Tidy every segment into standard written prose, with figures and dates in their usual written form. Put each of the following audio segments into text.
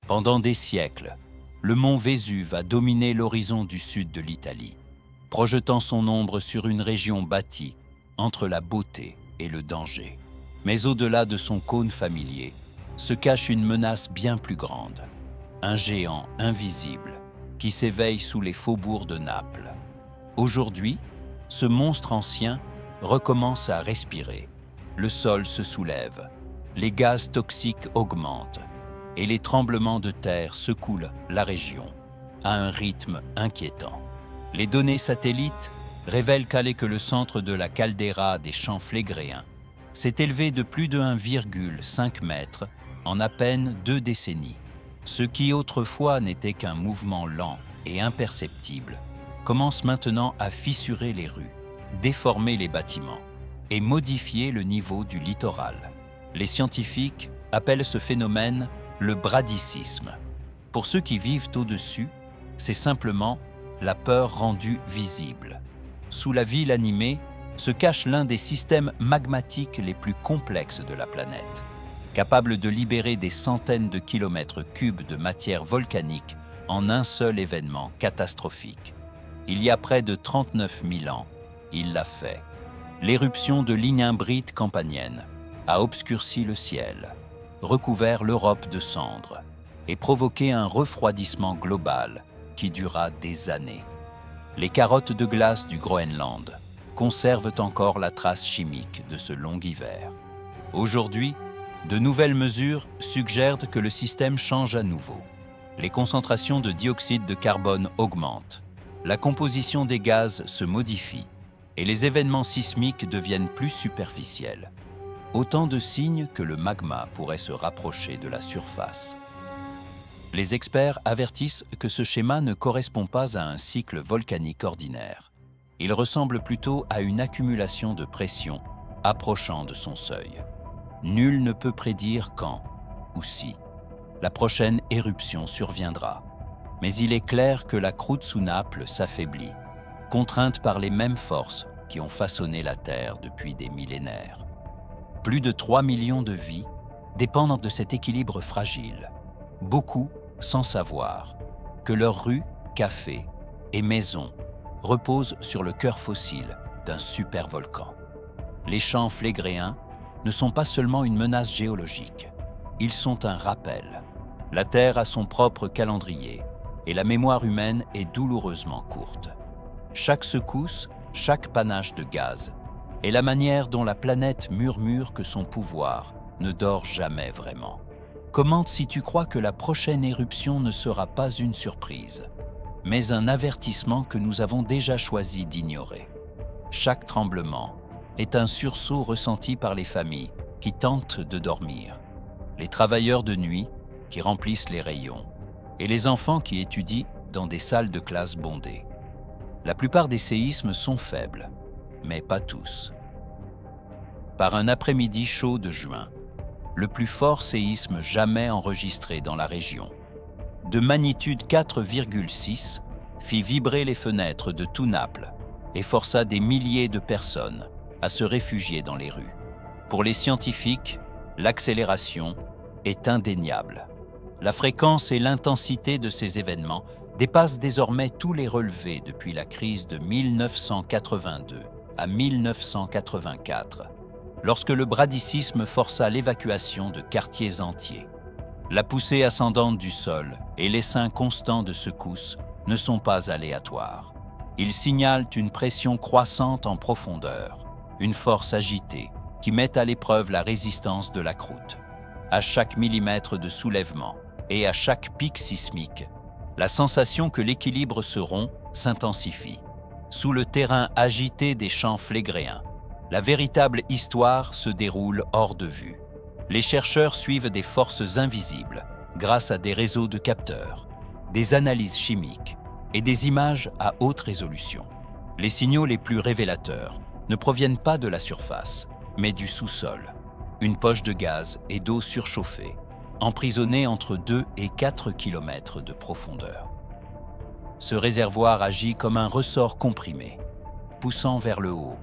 Pendant des siècles, le mont Vésuve a dominé l'horizon du sud de l'Italie, projetant son ombre sur une région bâtie entre la beauté et le danger. Mais au-delà de son cône familier, se cache une menace bien plus grande, un géant invisible qui s'éveille sous les faubourgs de Naples. Aujourd'hui, ce monstre ancien recommence à respirer. Le sol se soulève, les gaz toxiques augmentent et les tremblements de terre secouent la région à un rythme inquiétant. Les données satellites révèlent que le centre de la caldeira des champs flégréens s'est élevé de plus de 1,5 mètre en à peine 2 décennies. Ce qui autrefois n'était qu'un mouvement lent et imperceptible commence maintenant à fissurer les rues, déformer les bâtiments et modifier le niveau du littoral. Les scientifiques appellent ce phénomène le bradicisme. Pour ceux qui vivent au-dessus, c'est simplement la peur rendue visible. Sous la ville animée se cache l'un des systèmes magmatiques les plus complexes de la planète, capable de libérer des centaines de kilomètres cubes de matière volcanique en un seul événement catastrophique. Il y a près de 39 000 ans, il l'a fait. L'éruption de l'inimbrite campanienne a obscurci le ciel, recouvert l'Europe de cendres et provoqué un refroidissement global qui dura des années. Les carottes de glace du Groenland conservent encore la trace chimique de ce long hiver. Aujourd'hui, de nouvelles mesures suggèrent que le système change à nouveau. Les concentrations de dioxyde de carbone augmentent, la composition des gaz se modifie et les événements sismiques deviennent plus superficiels. Autant de signes que le magma pourrait se rapprocher de la surface. Les experts avertissent que ce schéma ne correspond pas à un cycle volcanique ordinaire. Il ressemble plutôt à une accumulation de pression approchant de son seuil. Nul ne peut prédire quand ou si la prochaine éruption surviendra. Mais il est clair que la croûte sous Naples s'affaiblit, contrainte par les mêmes forces qui ont façonné la Terre depuis des millénaires. Plus de 3 millions de vies dépendent de cet équilibre fragile. Beaucoup sans savoir que leurs rues, cafés et maisons reposent sur le cœur fossile d'un supervolcan. Les champs flégréens ne sont pas seulement une menace géologique, ils sont un rappel. La Terre a son propre calendrier et la mémoire humaine est douloureusement courte. Chaque secousse, chaque panache de gaz est la manière dont la planète murmure que son pouvoir ne dort jamais vraiment. Commente si tu crois que la prochaine éruption ne sera pas une surprise, mais un avertissement que nous avons déjà choisi d'ignorer. Chaque tremblement est un sursaut ressenti par les familles qui tentent de dormir, les travailleurs de nuit qui remplissent les rayons et les enfants qui étudient dans des salles de classe bondées. La plupart des séismes sont faibles, mais pas tous. Par un après-midi chaud de juin, le plus fort séisme jamais enregistré dans la région, de magnitude 4,6, fit vibrer les fenêtres de tout Naples et força des milliers de personnes à se réfugier dans les rues. Pour les scientifiques, l'accélération est indéniable. La fréquence et l'intensité de ces événements dépassent désormais tous les relevés depuis la crise de 1982 à 1984, lorsque le bradicisme força l'évacuation de quartiers entiers. La poussée ascendante du sol et l'essaim constant de secousses ne sont pas aléatoires. Ils signalent une pression croissante en profondeur, une force agitée qui met à l'épreuve la résistance de la croûte. À chaque millimètre de soulèvement et à chaque pic sismique, la sensation que l'équilibre se rompt s'intensifie. Sous le terrain agité des champs flégréens, la véritable histoire se déroule hors de vue. Les chercheurs suivent des forces invisibles grâce à des réseaux de capteurs, des analyses chimiques et des images à haute résolution. Les signaux les plus révélateurs ne proviennent pas de la surface, mais du sous-sol, une poche de gaz et d'eau surchauffée, emprisonnée entre 2 et 4 km de profondeur. Ce réservoir agit comme un ressort comprimé, poussant vers le haut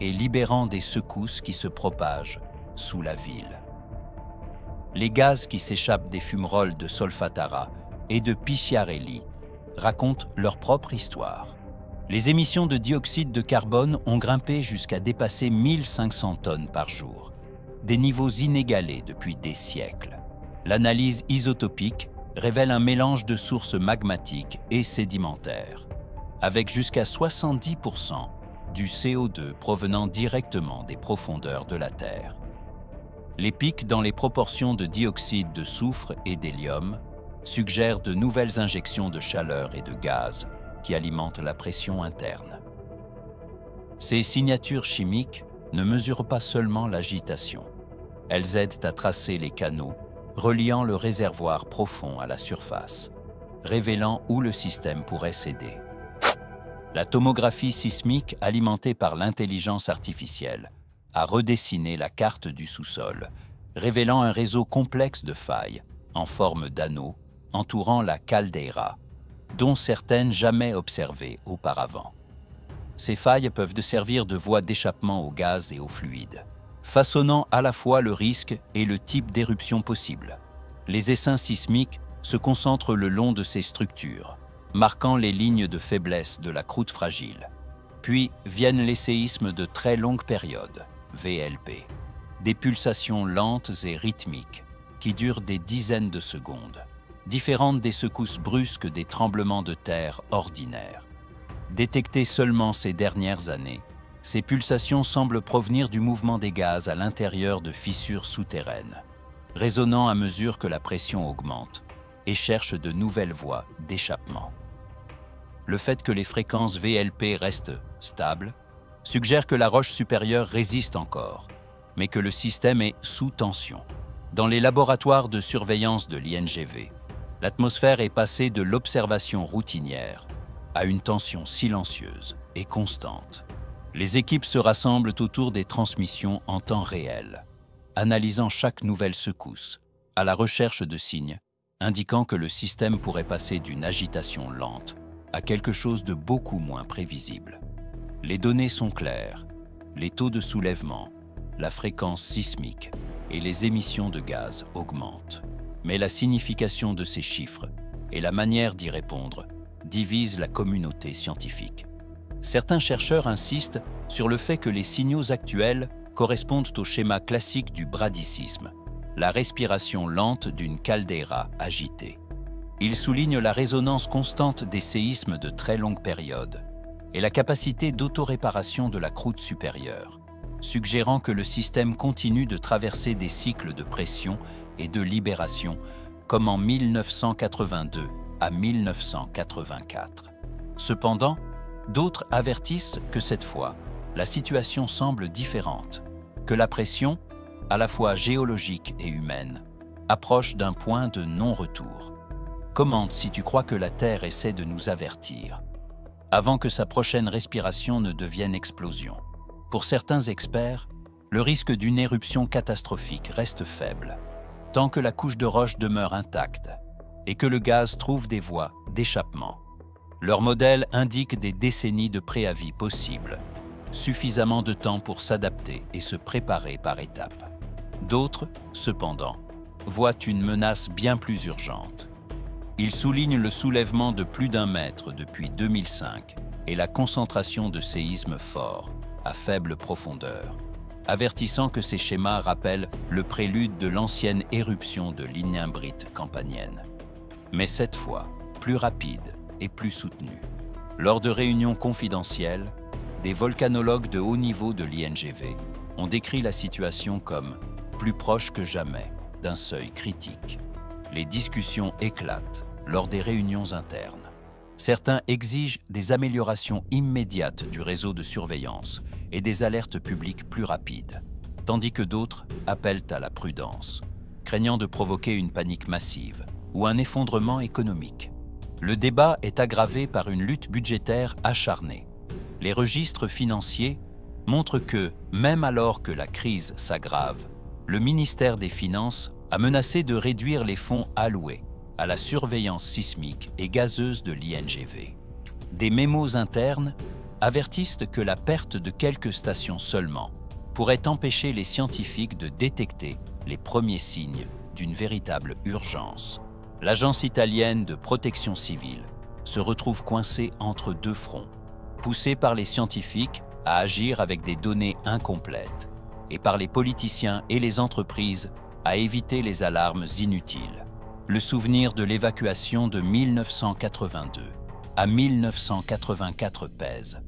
et libérant des secousses qui se propagent sous la ville. les gaz qui s'échappent des fumerolles de Solfatara et de Picciarelli racontent leur propre histoire. Les émissions de dioxyde de carbone ont grimpé jusqu'à dépasser 1500 tonnes par jour, des niveaux inégalés depuis des siècles. L'analyse isotopique révèle un mélange de sources magmatiques et sédimentaires, avec jusqu'à 70% du CO2 provenant directement des profondeurs de la Terre. Les pics dans les proportions de dioxyde de soufre et d'hélium suggèrent de nouvelles injections de chaleur et de gaz qui alimentent la pression interne. Ces signatures chimiques ne mesurent pas seulement l'agitation. Elles aident à tracer les canaux reliant le réservoir profond à la surface, révélant où le système pourrait céder. La tomographie sismique alimentée par l'intelligence artificielle a redessiné la carte du sous-sol, révélant un réseau complexe de failles en forme d'anneaux entourant la caldeira, dont certaines jamais observées auparavant. Ces failles peuvent servir de voie d'échappement au gaz et au fluide, façonnant à la fois le risque et le type d'éruption possible. Les essaims sismiques se concentrent le long de ces structures, marquant les lignes de faiblesse de la croûte fragile. Puis viennent les séismes de très longue période, VLP, des pulsations lentes et rythmiques qui durent des dizaines de secondes, différentes des secousses brusques des tremblements de terre ordinaires. Détectées seulement ces dernières années, ces pulsations semblent provenir du mouvement des gaz à l'intérieur de fissures souterraines, résonnant à mesure que la pression augmente et cherchent de nouvelles voies d'échappement. Le fait que les fréquences VLP restent stables suggère que la roche supérieure résiste encore, mais que le système est sous tension. Dans les laboratoires de surveillance de l'INGV, l'atmosphère est passée de l'observation routinière à une tension silencieuse et constante. Les équipes se rassemblent autour des transmissions en temps réel, analysant chaque nouvelle secousse, à la recherche de signes indiquant que le système pourrait passer d'une agitation lente à quelque chose de beaucoup moins prévisible. Les données sont claires, les taux de soulèvement, la fréquence sismique et les émissions de gaz augmentent. Mais la signification de ces chiffres et la manière d'y répondre divisent la communauté scientifique. Certains chercheurs insistent sur le fait que les signaux actuels correspondent au schéma classique du bradysisme, la respiration lente d'une caldeira agitée. Ils soulignent la résonance constante des séismes de très longue période et la capacité d'autoréparation de la croûte supérieure, suggérant que le système continue de traverser des cycles de pression et de libération comme en 1982 à 1984. Cependant, d'autres avertissent que cette fois, la situation semble différente, que la pression, à la fois géologique et humaine, approche d'un point de non-retour. Commente si tu crois que la Terre essaie de nous avertir, avant que sa prochaine respiration ne devienne explosion. Pour certains experts, le risque d'une éruption catastrophique reste faible, tant que la couche de roche demeure intacte et que le gaz trouve des voies d'échappement. Leur modèle indique des décennies de préavis possibles, suffisamment de temps pour s'adapter et se préparer par étapes. D'autres, cependant, voient une menace bien plus urgente. Ils soulignent le soulèvement de plus d'1 mètre depuis 2005 et la concentration de séismes forts, à faible profondeur, avertissant que ces schémas rappellent le prélude de l'ancienne éruption de l'inimbrite campanienne. Mais cette fois, plus rapide et plus soutenue. Lors de réunions confidentielles, des volcanologues de haut niveau de l'INGV ont décrit la situation comme plus proche que jamais d'un seuil critique. Les discussions éclatent lors des réunions internes. Certains exigent des améliorations immédiates du réseau de surveillance et des alertes publiques plus rapides, tandis que d'autres appellent à la prudence, craignant de provoquer une panique massive ou un effondrement économique. Le débat est aggravé par une lutte budgétaire acharnée. Les registres financiers montrent que, même alors que la crise s'aggrave, le ministère des Finances a menacé de réduire les fonds alloués à la surveillance sismique et gazeuse de l'INGV. Des mémos internes avertissent que la perte de quelques stations seulement pourrait empêcher les scientifiques de détecter les premiers signes d'une véritable urgence. L'agence italienne de protection civile se retrouve coincée entre deux fronts, poussée par les scientifiques à agir avec des données incomplètes et par les politiciens et les entreprises à éviter les alarmes inutiles. Le souvenir de l'évacuation de 1982 à 1984 pèse,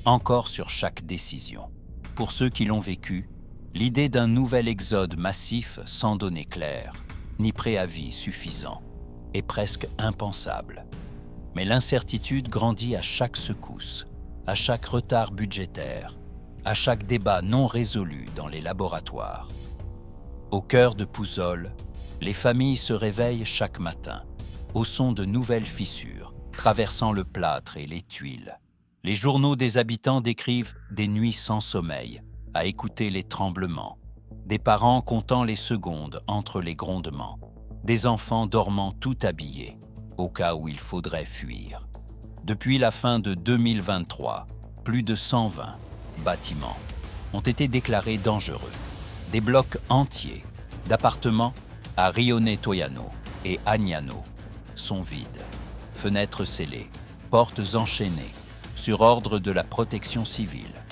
encore sur chaque décision. Pour ceux qui l'ont vécu, l'idée d'un nouvel exode massif sans données claires, ni préavis suffisant, est presque impensable. Mais l'incertitude grandit à chaque secousse, à chaque retard budgétaire, à chaque débat non résolu dans les laboratoires. Au cœur de Pouzzoles, les familles se réveillent chaque matin, au son de nouvelles fissures, traversant le plâtre et les tuiles. Les journaux des habitants décrivent des nuits sans sommeil, à écouter les tremblements, des parents comptant les secondes entre les grondements, des enfants dormant tout habillés, au cas où il faudrait fuir. Depuis la fin de 2023, plus de 120 bâtiments ont été déclarés dangereux. Des blocs entiers d'appartements à Rione Toiano et Agnano sont vides. Fenêtres scellées, portes enchaînées, sur ordre de la protection civile.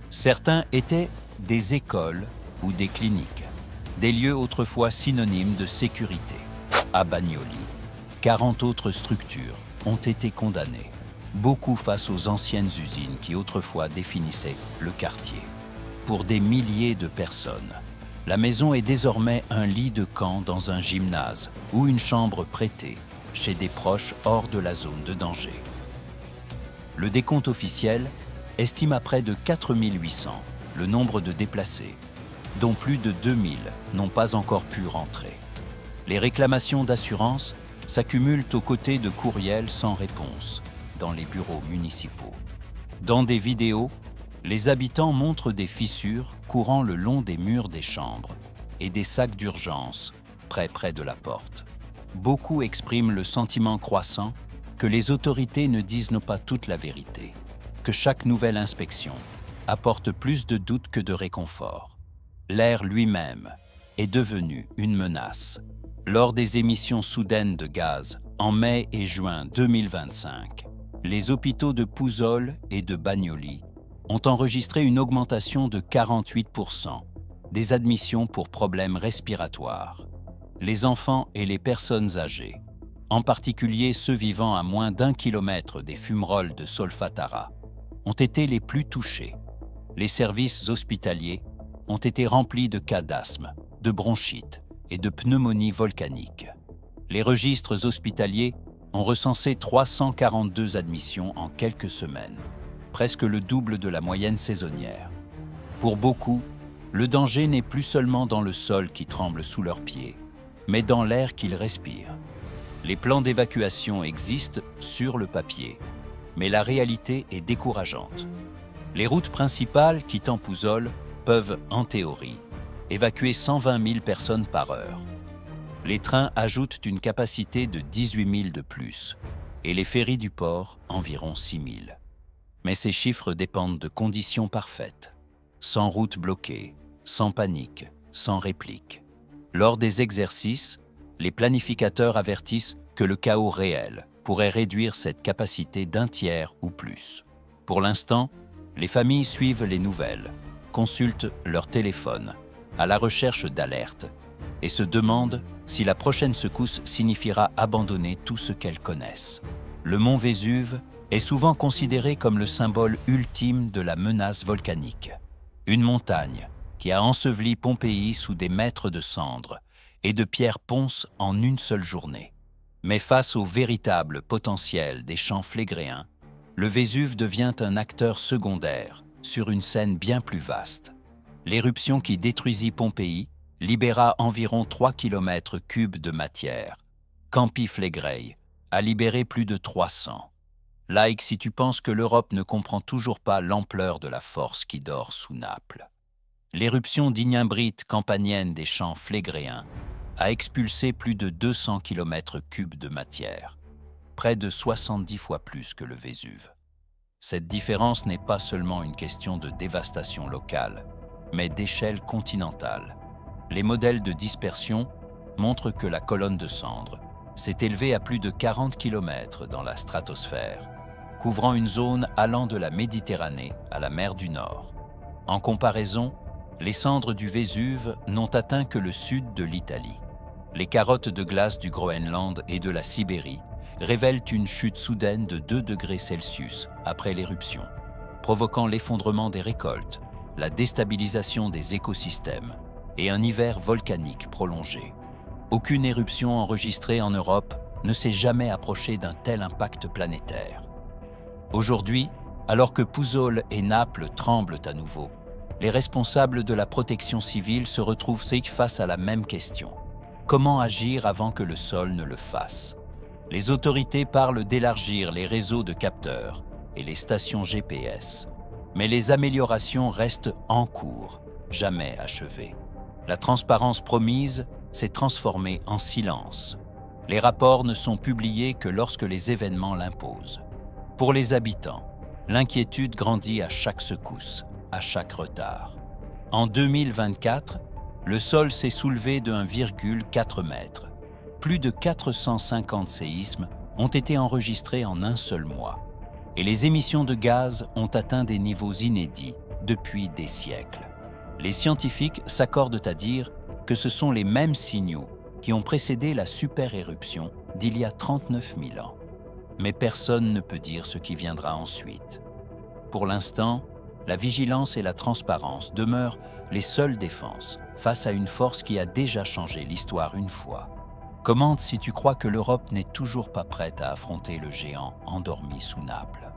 Certains étaient des écoles ou des cliniques, des lieux autrefois synonymes de sécurité. À Bagnoli, 40 autres structures ont été condamnées, beaucoup face aux anciennes usines qui autrefois définissaient le quartier. Pour des milliers de personnes, la maison est désormais un lit de camp dans un gymnase ou une chambre prêtée chez des proches hors de la zone de danger. Le décompte officiel estime à près de 4800 le nombre de déplacés, dont plus de 2000 n'ont pas encore pu rentrer. Les réclamations d'assurance s'accumulent aux côtés de courriels sans réponse dans les bureaux municipaux. Dans des vidéos, les habitants montrent des fissures courant le long des murs des chambres et des sacs d'urgence près de la porte. Beaucoup expriment le sentiment croissant que les autorités ne disent pas toute la vérité, que chaque nouvelle inspection apporte plus de doutes que de réconfort. L'air lui-même est devenu une menace. Lors des émissions soudaines de gaz en mai et juin 2025, les hôpitaux de Pouzzoles et de Bagnoli ont enregistré une augmentation de 48% des admissions pour problèmes respiratoires. Les enfants et les personnes âgées, en particulier ceux vivant à moins d'1 kilomètre des fumerolles de Solfatara, ont été les plus touchés. Les services hospitaliers ont été remplis de cas d'asthme, de bronchite et de pneumonie volcanique. Les registres hospitaliers ont recensé 342 admissions en quelques semaines, presque le double de la moyenne saisonnière. Pour beaucoup, le danger n'est plus seulement dans le sol qui tremble sous leurs pieds, mais dans l'air qu'ils respirent. Les plans d'évacuation existent sur le papier, mais la réalité est décourageante. Les routes principales quittant Pouzzoles peuvent, en théorie, évacuer 120 000 personnes par heure. Les trains ajoutent une capacité de 18 000 de plus, et les ferries du port environ 6 000. Mais ces chiffres dépendent de conditions parfaites, sans route bloquée, sans panique, sans réplique. Lors des exercices, les planificateurs avertissent que le chaos réel pourrait réduire cette capacité d'un tiers ou plus. Pour l'instant, les familles suivent les nouvelles, consultent leur téléphone, à la recherche d'alertes, et se demandent si la prochaine secousse signifiera abandonner tout ce qu'elles connaissent. Le mont Vésuve est souvent considéré comme le symbole ultime de la menace volcanique. Une montagne qui a enseveli Pompéi sous des mètres de cendres et de pierres ponces en une seule journée. Mais face au véritable potentiel des champs flégréens, le Vésuve devient un acteur secondaire sur une scène bien plus vaste. L'éruption qui détruisit Pompéi libéra environ 3 km3 de matière. Campi Flegrei a libéré plus de 300. Like si tu penses que l'Europe ne comprend toujours pas l'ampleur de la force qui dort sous Naples. L'éruption d'ignimbrite campanienne des champs flégréens a expulsé plus de 200 km3 de matière, près de 70 fois plus que le Vésuve. Cette différence n'est pas seulement une question de dévastation locale, mais d'échelle continentale. Les modèles de dispersion montrent que la colonne de cendres s'est élevée à plus de 40 km dans la stratosphère, couvrant une zone allant de la Méditerranée à la mer du Nord. En comparaison, les cendres du Vésuve n'ont atteint que le sud de l'Italie. Les carottes de glace du Groenland et de la Sibérie révèlent une chute soudaine de 2 degrés Celsius après l'éruption, provoquant l'effondrement des récoltes, la déstabilisation des écosystèmes et un hiver volcanique prolongé. Aucune éruption enregistrée en Europe ne s'est jamais approchée d'un tel impact planétaire. Aujourd'hui, alors que Pouzzoles et Naples tremblent à nouveau, les responsables de la protection civile se retrouvent face à la même question. Comment agir avant que le sol ne le fasse? Les autorités parlent d'élargir les réseaux de capteurs et les stations GPS. Mais les améliorations restent en cours, jamais achevées. La transparence promise s'est transformée en silence. Les rapports ne sont publiés que lorsque les événements l'imposent. Pour les habitants, l'inquiétude grandit à chaque secousse, à chaque retard. En 2024, le sol s'est soulevé de 1,4 m. Plus de 450 séismes ont été enregistrés en un seul mois. Et les émissions de gaz ont atteint des niveaux inédits depuis des siècles. Les scientifiques s'accordent à dire que ce sont les mêmes signaux qui ont précédé la super-éruption d'il y a 39 000 ans. Mais personne ne peut dire ce qui viendra ensuite. Pour l'instant, la vigilance et la transparence demeurent les seules défenses face à une force qui a déjà changé l'histoire une fois. Commente si tu crois que l'Europe n'est toujours pas prête à affronter le géant endormi sous Naples.